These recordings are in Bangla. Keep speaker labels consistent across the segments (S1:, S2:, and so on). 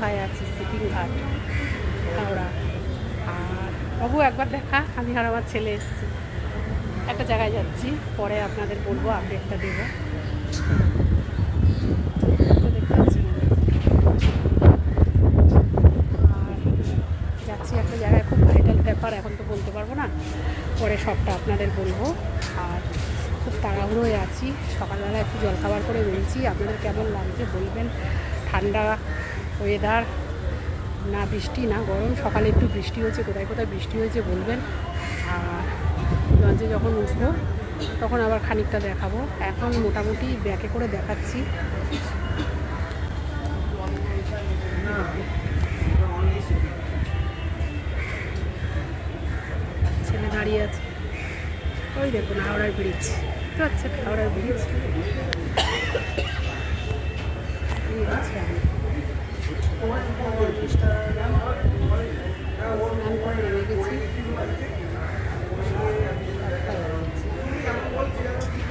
S1: কোথায় আছি, শিপিং ঘাট হাওড়া। আর বাবু একবার দেখা, আমি আর আমার ছেলে এসেছি, একটা জায়গায় যাচ্ছি, পরে আপনাদের বলবো, আপডেটটা দেবো। দেখতে পাচ্ছেন, আর যাচ্ছি একটা জায়গায়, খুব ভাইটাল ব্যাপার, এখন তো বলতে পারবো না, পরে সবটা আপনাদের বলবো। আর খুব তাড়াহুড়োয় আছি, সকালবেলা একটু জলখাবার করে বেরিয়েছি। আপনাদের কেমন লাগছে বলবেন, ঠান্ডা ওয়েদার, না বৃষ্টি না গরম, সকালে একটু বৃষ্টি হয়েছে, কোথায় কোথায় বৃষ্টি হয়েছে বলবেন। আর লঞ্চে যখন উঠবো তখন আবার খানিকটা দেখাবো, এখন মোটামুটি ব্যাকে করে দেখাচ্ছি। ছেলে দাঁড়িয়ে আছে, ওই দেখুন হাওড়ার ব্রিজ, তো আচ্ছা হাওড়ার ব্রিজ আছে। স্নান করে নেমে গেছি,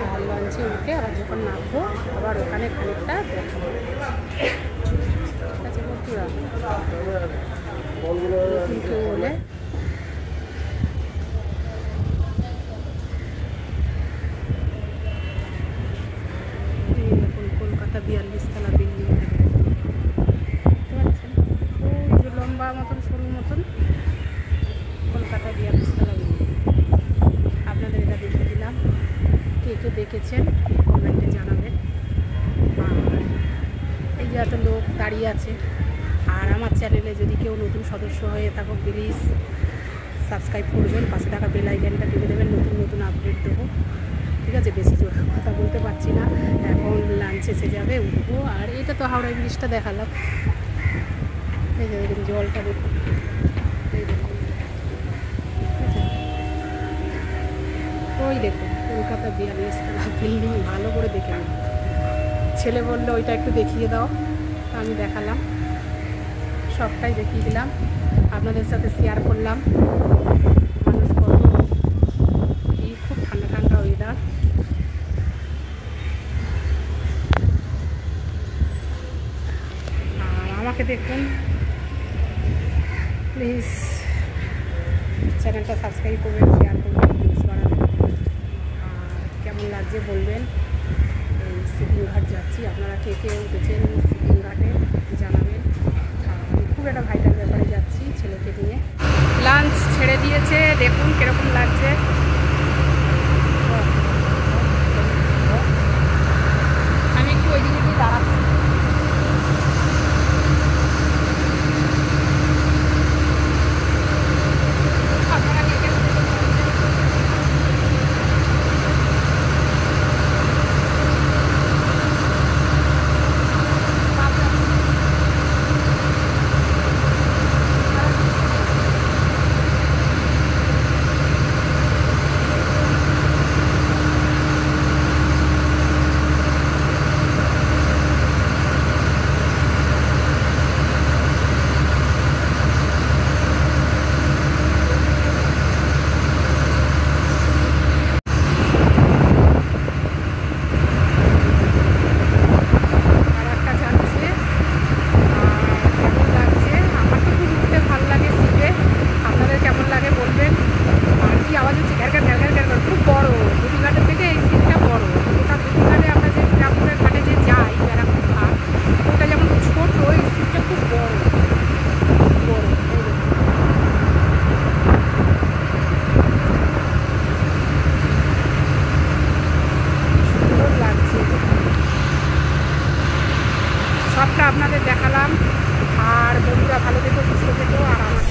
S1: আর লঞ্চে উঠে আবার যখন নামবো আবার ওখানে খানিকটা দেখাবো। ঠিক আছে বন্ধুরা, কিন্তু বলে কলকাতা 42 তলা বিল্ডিং, দেখতে পাচ্ছেন ওই যে লম্বা মতন সরু মতন কলকাতা 42 তলা বিল্ডিং। আপনাদের এটা দেখে দিলাম, কে কে দেখেছেন কমেন্টে জানাবেন। আর এই যে এত লোক দাঁড়িয়ে আছে, আর আমার চ্যানেলে যদি কেউ নতুন সদস্য হয়ে থাকো প্লিজ সাবস্ক্রাইব করবেন, পাশে থাকা বেল আইকনটা টিপে দেবেন, নতুন নতুন আপডেট দেবো। ঠিক আছে, বেশি জোর কথা বলতে পারছি না, এখন লাঞ্চ এসে যাবে, উঠবো। আর এটা তো হাওড়া ব্রিজটা দেখালাম, এই যে দেখুন জলটা দেখুন, এই দেখুন, ওই দেখুন কলকাতা 42 তলা বিল্ডিং, ভালো করে দেখে নিন। ছেলে বললো ওইটা একটু দেখিয়ে দাও, আমি দেখালাম, সবটাই দেখিয়ে দিলাম, আপনাদের সাথে শেয়ার করলাম। মানুষ কত কি, খুব ঠান্ডা ঠান্ডা ওয়েদার। আর আমাকে দেখুন, প্লিজ চ্যানেলটা সাবস্ক্রাইব করবেন, শেয়ার করবেন, ভিউজ বাড়াবেন। আর কেমন লাগছে বলবেন। এই শিপিং ঘাট যাচ্ছি, আপনারা কে কে উঠেছেন শিপিং ঘাটে জানাবেন। আমি খুব একটা ভাইটাল ব্যাপারে যাচ্ছি ছেলেকে নিয়ে। লাঞ্চ ছেড়ে দিয়েছে, দেখুন কীরকম লাগছে। আমি একটু ওই দিকে গিয়ে দাঁড়াচ্ছি। সবটা আপনাদের দেখালাম। আর বন্ধুরা ভালো থেকো, সুস্থ থেকো। আর আমার